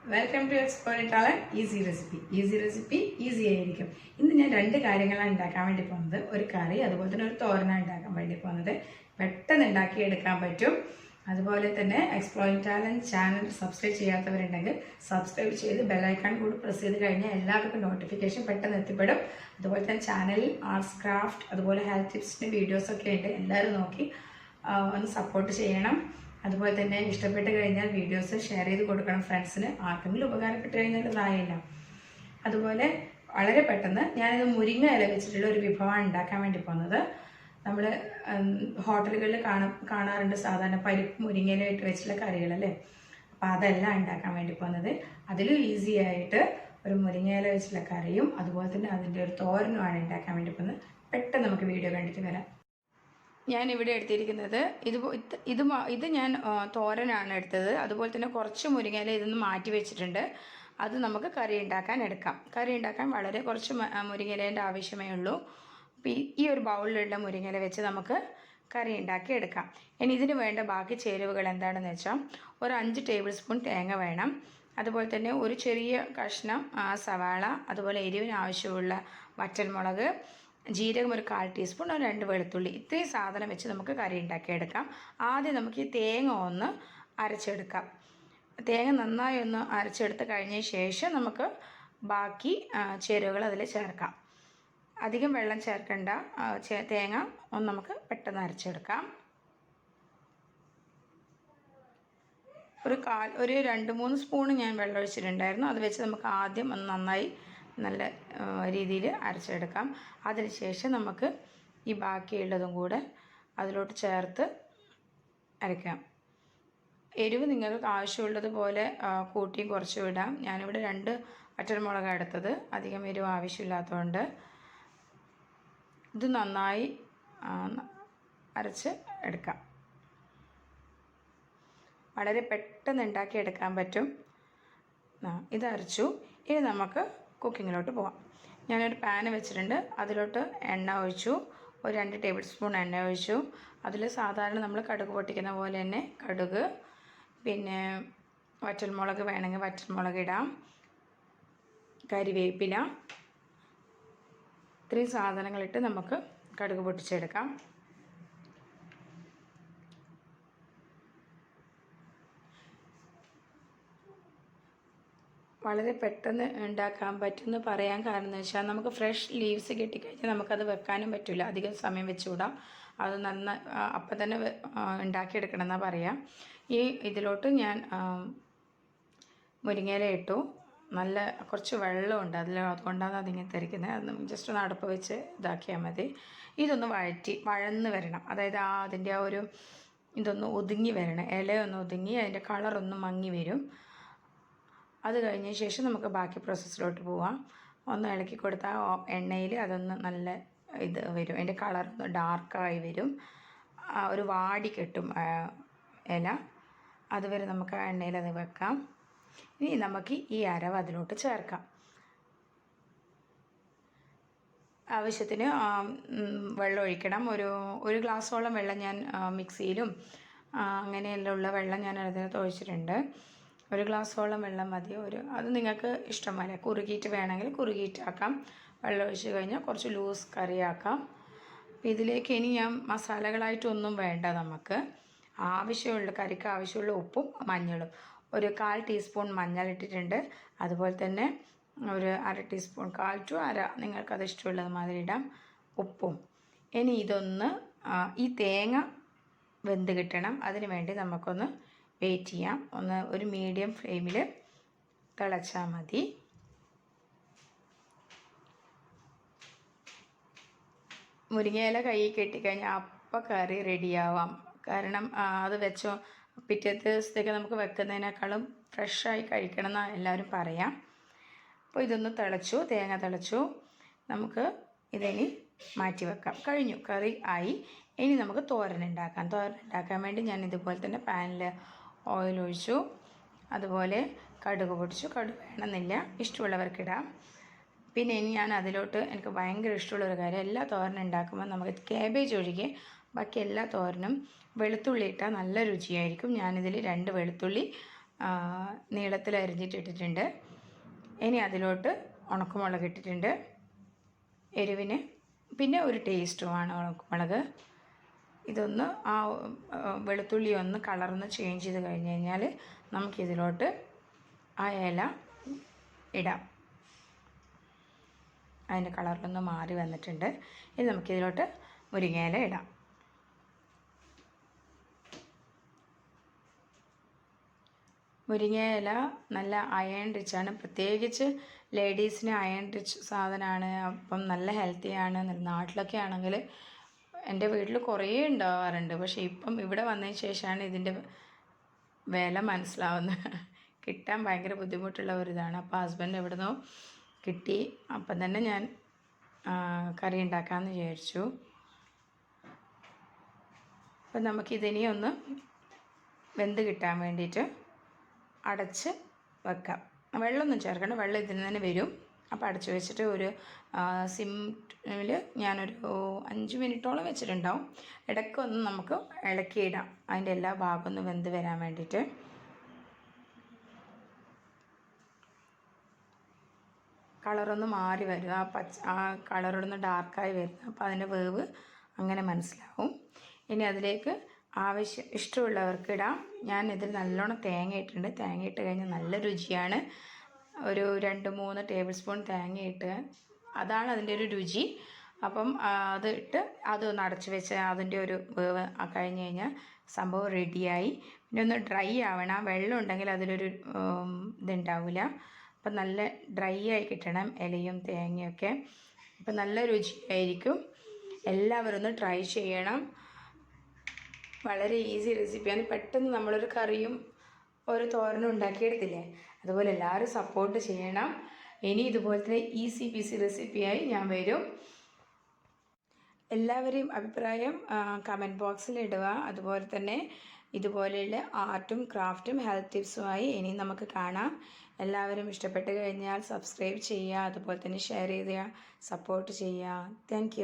Welcome to എക്സ്പ്ലോറിറ്റാളൻ easy recipe easy ആയിരിക്കും. ഇന്ന് ഞാൻ രണ്ട് കാര്യങ്ങളാണ് ഉണ്ടാക്കാൻ വേണ്ടി പോകുന്നത്. ഒരു കറി, അതുപോലെ തന്നെ ഒരു തോരനാണ് ഉണ്ടാക്കാൻ വേണ്ടി പോകുന്നത്. പെട്ടെന്ന് ഉണ്ടാക്കിയെടുക്കാൻ പറ്റും. അതുപോലെ തന്നെ എക്സ്പ്ലോറിംഗ് ടാലന്റ് ചാനൽ സബ്സ്ക്രൈബ് ചെയ്യാത്തവരുണ്ടെങ്കിൽ സബ്സ്ക്രൈബ് ചെയ്ത് ബെല്ലൈക്കൺ കൂടി പ്രസ് ചെയ്ത് കഴിഞ്ഞാൽ എല്ലാവർക്കും നോട്ടിഫിക്കേഷൻ പെട്ടെന്ന് എത്തിപ്പെടും. അതുപോലെ തന്നെ ചാനലിൽ ആർട്സ് ക്രാഫ്റ്റ് അതുപോലെ ഹെൽത്ത് ടിപ്സിൻ്റെ വീഡിയോസൊക്കെ ഉണ്ട്. എല്ലാവരും നോക്കി ഒന്ന് സപ്പോർട്ട് ചെയ്യണം. അതുപോലെ തന്നെ ഇഷ്ടപ്പെട്ട് കഴിഞ്ഞാൽ വീഡിയോസ് ഷെയർ ചെയ്ത് കൊടുക്കണം ഫ്രണ്ട്സിന്. ആർക്കെങ്കിലും ഉപകാരപ്പെട്ട് കഴിഞ്ഞാൽ ഇതായില്ല. അതുപോലെ വളരെ പെട്ടെന്ന് ഞാനിത് മുരിങ്ങ ഇല വെച്ചിട്ടുള്ള ഒരു വിഭവമാണ് ഉണ്ടാക്കാൻ വേണ്ടി പോകുന്നത്. നമ്മൾ ഹോട്ടലുകളിൽ കാണാറുണ്ട് സാധാരണ പരിപ്പ് മുരിങ്ങയിലായിട്ട് വെച്ചിട്ടുള്ള കറികളല്ലേ. അപ്പം അതല്ല ഉണ്ടാക്കാൻ വേണ്ടി പോകുന്നത്. അതിലും ഈസി ആയിട്ട് ഒരു മുരിങ്ങയില വെച്ചിട്ടുള്ള കറിയും അതുപോലെ തന്നെ അതിൻ്റെ ഒരു തോരനുമാണ് ഉണ്ടാക്കാൻ വേണ്ടി പോകുന്നത്. പെട്ടെന്ന് നമുക്ക് വീഡിയോ കണ്ടിട്ട് വരാം. ഞാൻ ഇവിടെ എടുത്തിരിക്കുന്നത് ഇത് ഞാൻ തോരനാണ് എടുത്തത്. അതുപോലെ തന്നെ കുറച്ച് മുരിങ്ങയില ഇതൊന്ന് മാറ്റി വെച്ചിട്ടുണ്ട്. അത് നമുക്ക് കറി ഉണ്ടാക്കാൻ എടുക്കാം. കറി ഉണ്ടാക്കാൻ വളരെ കുറച്ച് മുരിങ്ങയിലേൻ്റെ ആവശ്യമേ ഉള്ളൂ. അപ്പോൾ ഈ ഒരു ബൗളിലുള്ള മുരിങ്ങയില വെച്ച് നമുക്ക് കറി ഉണ്ടാക്കി എടുക്കാം. ഇനി ഇതിന് വേണ്ട ബാക്കി ചേരുവകൾ എന്താണെന്ന് വെച്ചാൽ ഒരു 5 ടേബിൾ സ്പൂൺ തേങ്ങ വേണം. അതുപോലെ തന്നെ ഒരു ചെറിയ കഷ്ണം സവാള, അതുപോലെ എരിവിന് ആവശ്യമുള്ള വറ്റൽമുളക്, ജീരകം ഒരു 1/4 ടീസ്പൂൺ, ഒരു 2 വെളുത്തുള്ളി. ഇത്രയും സാധനം വെച്ച് നമുക്ക് കറി ഉണ്ടാക്കിയെടുക്കാം. ആദ്യം നമുക്ക് ഈ തേങ്ങ ഒന്ന് അരച്ചെടുക്കാം. തേങ്ങ നന്നായി ഒന്ന് അരച്ചെടുത്ത് കഴിഞ്ഞ ശേഷം നമുക്ക് ബാക്കി ചേരുവകൾ അതിൽ ചേർക്കാം. അധികം വെള്ളം ചേർക്കേണ്ട. തേങ്ങ ഒന്ന് നമുക്ക് പെട്ടെന്ന് അരച്ചെടുക്കാം. ഒരു 2-3 സ്പൂൺ ഞാൻ വെള്ളം ഒഴിച്ചിട്ടുണ്ടായിരുന്നു. അത് വെച്ച് നമുക്ക് ആദ്യം ഒന്ന് നന്നായി നല്ല രീതിയിൽ അരച്ചെടുക്കാം. അതിനുശേഷം നമുക്ക് ഈ ബാക്കിയുള്ളതും കൂടെ അതിലോട്ട് ചേർത്ത് അരയ്ക്കാം. എരിവ് നിങ്ങൾക്ക് ആവശ്യമുള്ളതുപോലെ കൂട്ടിയും കുറച്ചും ഇടാം. ഞാനിവിടെ 2 വറ്റൽമുളക് എടുത്തത്, അധികം എരിവ് ആവശ്യമില്ലാത്തതുകൊണ്ട്. ഇത് നന്നായി അരച്ച് എടുക്കാം. വളരെ പെട്ടെന്ന് ഉണ്ടാക്കിയെടുക്കാൻ പറ്റും. ഇത് അരച്ചു. ഇനി നമുക്ക് കുക്കിങ്ങിലോട്ട് പോകാം. ഞാനൊരു പാന് വെച്ചിട്ടുണ്ട്. അതിലോട്ട് എണ്ണ ഒഴിച്ചു. ഒരു 2 ടേബിൾ സ്പൂൺ എണ്ണ ഒഴിച്ചു. അതിൽ സാധാരണ നമ്മൾ കടുക് പൊട്ടിക്കുന്ന പോലെ തന്നെ കടുക്, പിന്നെ വറ്റൽമുളക് വേണമെങ്കിൽ വറ്റൽമുളക് ഇടാം, കരിവേപ്പില, ഇത്രയും സാധനങ്ങളിട്ട് നമുക്ക് കടുക് പൊട്ടിച്ചെടുക്കാം. വളരെ പെട്ടെന്ന് ഉണ്ടാക്കാൻ പറ്റുമെന്ന് പറയാൻ കാരണം എന്ന് വെച്ചാൽ നമുക്ക് ഫ്രഷ് ലീവ്സ് കിട്ടിക്കഴിഞ്ഞാൽ നമുക്കത് വെക്കാനും പറ്റില്ല. അധികം സമയം വെച്ചുകൂടാം. അത് അപ്പം തന്നെ ഉണ്ടാക്കിയെടുക്കണം എന്നാണ് പറയാം. ഇതിലോട്ട് ഞാൻ മുരിങ്ങയില ഇട്ടു. നല്ല കുറച്ച് വെള്ളമുണ്ട് അതുകൊണ്ടാണ് അതിങ്ങനെ തെറിക്കുന്നത്. അത് ജസ്റ്റ് ഒന്ന് അടുപ്പ് വെച്ച് ഇതാക്കിയാൽ മതി. ഇതൊന്ന് വഴന്ന് വരണം. അതായത് അതിൻ്റെ ആ ഒരു ഇതൊന്ന് ഒതുങ്ങി വരണം. ഇലയൊന്ന് ഒതുങ്ങി അതിൻ്റെ കളറൊന്ന് മങ്ങി വരും. അത് കഴിഞ്ഞ ശേഷം നമുക്ക് ബാക്കി പ്രോസസ്സിലോട്ട് പോവാം. ഒന്ന് ഇളക്കി കൊടുത്താൽ എണ്ണയിൽ അതൊന്ന് നല്ല ഇത് വരും. അതിൻ്റെ കളറൊന്ന് ഡാർക്കായി വരും. ഒരു വാടി കെട്ടും ഇല. അതുവരെ നമുക്ക് ആ എണ്ണയിൽ അത് വെക്കാം. ഇനി നമുക്ക് ഈ അരവ് അതിലോട്ട് ചേർക്കാം. ആവശ്യത്തിന് വെള്ളം ഒഴിക്കണം. ഒരു ഗ്ലാസ്സോളം വെള്ളം ഞാൻ മിക്സിയിലും അങ്ങനെയെല്ലാം ഉള്ള വെള്ളം ഞാൻ അതിനകത്ത് ഒഴിച്ചിട്ടുണ്ട്. 1 ഗ്ലാസ്സോളം വെള്ളം മതി. അത് നിങ്ങൾക്ക് ഇഷ്ടമല്ല. കുറുകിയിട്ട് വേണമെങ്കിൽ കുറുകിയിട്ടാക്കാം. വെള്ളം ഒഴിച്ച് കഴിഞ്ഞാൽ കുറച്ച് ലൂസ് കറിയാക്കാം. അപ്പം ഇതിലേക്ക് ഇനി ഞാൻ മസാലകളായിട്ടൊന്നും വേണ്ട. നമുക്ക് കറിക്ക് ആവശ്യമുള്ള ഉപ്പും മഞ്ഞളും. ഒരു 1/4 ടീസ്പൂൺ മഞ്ഞൾ ഇട്ടിട്ടുണ്ട്. അതുപോലെ തന്നെ ഒരു 1/2 ടീസ്പൂൺ, 1/4 to 1/2, നിങ്ങൾക്കത് ഇഷ്ടമുള്ളത് മാതിരി ഇടാം, ഉപ്പും. ഇനി ഇതൊന്ന് ഈ തേങ്ങ വെന്ത് കിട്ടണം. അതിന് വേണ്ടി നമുക്കൊന്ന് വെയിറ്റ് ചെയ്യാം. ഒരു മീഡിയം ഫ്ലെയിമിൽ തിളച്ചാൽ മതി. മുരിങ്ങയില കയ്യിൽ കെട്ടിക്കഴിഞ്ഞാൽ അപ്പം കറി റെഡിയാവാം. കാരണം അത് വെച്ചോ പിറ്റേ ദിവസത്തേക്ക് നമുക്ക് വെക്കുന്നതിനേക്കാളും ഫ്രഷായി കഴിക്കണം എന്നാണ് എല്ലാവരും പറയാം. അപ്പോൾ ഇതൊന്ന് തിളച്ചു, തേങ്ങ തിളച്ചു. നമുക്ക് ഇതിനി മാറ്റി വെക്കാം. കഴിഞ്ഞു, കറി ആയി. ഇനി നമുക്ക് തോരൻ ഉണ്ടാക്കാൻ വേണ്ടി ഞാൻ ഇതുപോലെ തന്നെ പാനിൽ ഓയിൽ ഒഴിച്ചു. അതുപോലെ കടുക് പൊടിച്ചു. കടുക് വേണമെന്നില്ല, ഇഷ്ടമുള്ളവർക്കിടാം. പിന്നെ ഇനി ഞാൻ അതിലോട്ട് എനിക്ക് ഭയങ്കര ഇഷ്ടമുള്ളൊരു കാര്യം, എല്ലാ തോരനും ഉണ്ടാക്കുമ്പോൾ നമുക്ക് കാബേജ് ഒഴികെ ബാക്കി എല്ലാ തോരനും വെളുത്തുള്ളി ഇട്ടാൽ നല്ല രുചിയായിരിക്കും. ഞാനിതിൽ 2 വെളുത്തുള്ളി നീളത്തിൽ അരിഞ്ഞിട്ടിട്ടിട്ടുണ്ട്. ഇനി അതിലോട്ട് ഉണക്കമുളക് ഇട്ടിട്ടുണ്ട് എരിവിന്, പിന്നെ ഒരു ടേസ്റ്റുമാണ് ഉണക്കമുളക്. ഇതൊന്ന് ആ വെളുത്തുള്ളി ഒന്ന് കളറൊന്ന് ചേഞ്ച് ചെയ്ത് കഴിഞ്ഞ് കഴിഞ്ഞാൽ നമുക്കിതിലോട്ട് ആ ഇല ഇടാം. അതിൻ്റെ കളറിലൊന്ന് മാറി വന്നിട്ടുണ്ട്. ഇനി നമുക്കിതിലോട്ട് മുരിങ്ങയില ഇടാം. മുരിങ്ങയില നല്ല അയൺ റിച്ചാണ്, പ്രത്യേകിച്ച് ലേഡീസിന് അയൺ റിച്ച് സാധനമാണ്. അപ്പം നല്ല ഹെൽത്തിയാണ്. നാട്ടിലൊക്കെ ആണെങ്കിൽ എൻ്റെ വീട്ടിൽ കുറേ ഉണ്ടാവാറുണ്ട്. പക്ഷേ ഇപ്പം ഇവിടെ വന്നതിന് ശേഷമാണ് ഇതിൻ്റെ വില മനസ്സിലാവുന്നത്. കിട്ടാൻ ഭയങ്കര ബുദ്ധിമുട്ടുള്ള ഒരിതാണ്. അപ്പോൾ ഹസ്ബൻഡ് എവിടെ നിന്നോ കിട്ടി. അപ്പം തന്നെ ഞാൻ കറി ഉണ്ടാക്കാമെന്ന് വിചാരിച്ചു. അപ്പം നമുക്കിതിനെ ഒന്ന് വെന്ത് കിട്ടാൻ വേണ്ടിയിട്ട് അടച്ച് വെക്കാം. വെള്ളമൊന്നും ചേർക്കണം, വെള്ളം ഇതിന് തന്നെ വരും. അപ്പോൾ അടച്ച് വെച്ചിട്ട് ഒരു സിമ്മിൽ ഞാനൊരു 5 മിനിറ്റോളം വെച്ചിട്ടുണ്ടാവും. ഇടയ്ക്കൊന്ന് നമുക്ക് ഇളക്കിയിടാം, അതിൻ്റെ എല്ലാ ഭാഗവും ഒന്ന് വെന്ത് വരാൻ വേണ്ടിയിട്ട്. കളറൊന്ന് മാറി വരും, ആ കളറൊന്ന് ഡാർക്കായി വരും. അപ്പോൾ അതിൻ്റെ വേവ് അങ്ങനെ മനസ്സിലാവും. ഇനി അതിലേക്ക് ഇഷ്ടമുള്ളവർക്ക് ഇടാം. ഞാൻ ഇതിൽ നല്ലോണം തേങ്ങ ഇട്ടിട്ടുണ്ട്. തേങ്ങ ഇട്ട് കഴിഞ്ഞാൽ നല്ല രുചിയാണ്. ഒരു 2-3 ടേബിൾ സ്പൂൺ തേങ്ങ ഇട്ട്, അതാണ് അതിൻ്റെ ഒരു രുചി. അപ്പം അത് ഇട്ട് അതൊന്ന് അടച്ച് വെച്ച് അതിൻ്റെ ഒരു വേവ് കഴിഞ്ഞ് കഴിഞ്ഞാൽ സംഭവം റെഡിയായി. പിന്നെ ഒന്ന് ഡ്രൈ ആവണം, വെള്ളം ഉണ്ടെങ്കിൽ അതിലൊരു ഇതുണ്ടാവില്ല. അപ്പം നല്ല ഡ്രൈ ആയി കിട്ടണം ഇലയും തേങ്ങയൊക്കെ. അപ്പം നല്ല രുചിയായിരിക്കും. എല്ലാവരും ഒന്ന് ട്രൈ ചെയ്യണം. വളരെ ഈസി റെസിപ്പിയാണ്. പെട്ടെന്ന് നമ്മളൊരു കറിയും ഒരു തോരനും ഉണ്ടാക്കിയെടുത്തില്ലേ, അതുപോലെ എല്ലാവരും സപ്പോർട്ട് ചെയ്യണം. ഇനി ഇതുപോലത്തെ ഈസി പീസി റെസിപ്പിയായി ഞാൻ വരും. എല്ലാവരെയും അഭിപ്രായം കമൻറ്റ് ബോക്സിൽ ഇടുക. അതുപോലെ തന്നെ ഇതുപോലെയുള്ള ആർട്ടും ക്രാഫ്റ്റും ഹെൽത്ത് ടിപ്സുമായി ഇനി നമുക്ക് കാണാം. എല്ലാവരും ഇഷ്ടപ്പെട്ട് കഴിഞ്ഞാൽ സബ്സ്ക്രൈബ് ചെയ്യുക, അതുപോലെ തന്നെ ഷെയർ ചെയ്യുക, സപ്പോർട്ട് ചെയ്യുക. താങ്ക്